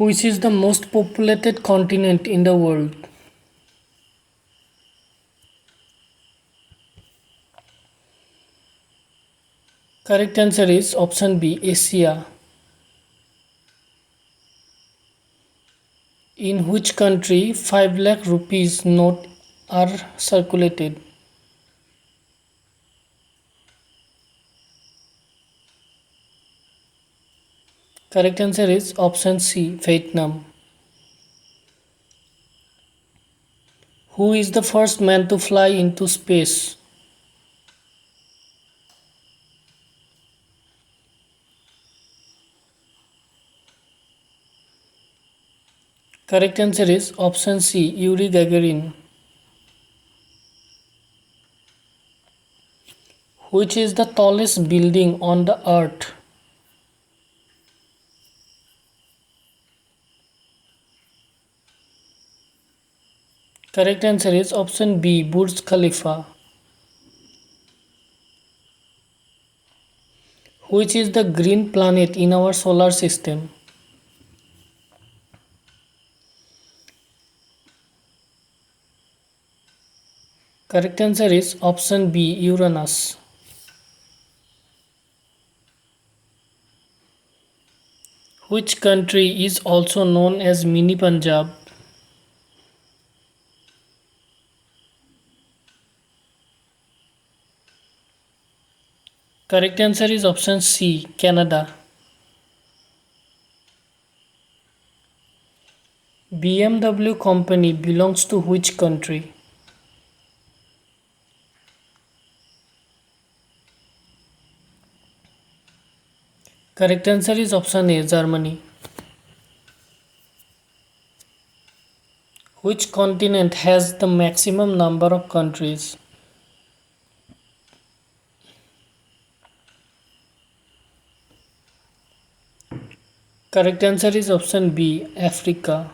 Which is the most populated continent in the world? Correct answer is option B, Asia. In which country 5 lakh rupees note are circulated? Correct answer is option C, Vietnam. Who is the first man to fly into space? Correct answer is option C, Yuri Gagarin. Which is the tallest building on the earth? Correct answer is option B, Burj Khalifa. Which is the green planet in our solar system? Correct answer is option B, Uranus. Which country is also known as Mini Punjab? Correct answer is option C, Canada. BMW company belongs to which country? Correct answer is option A, Germany. Which continent has the maximum number of countries? Correct answer is option B, Africa.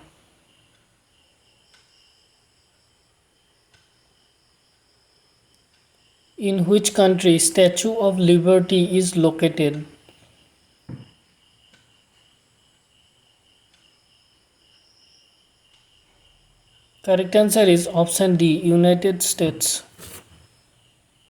In which country Statue of Liberty is located? Correct answer is option D, United States.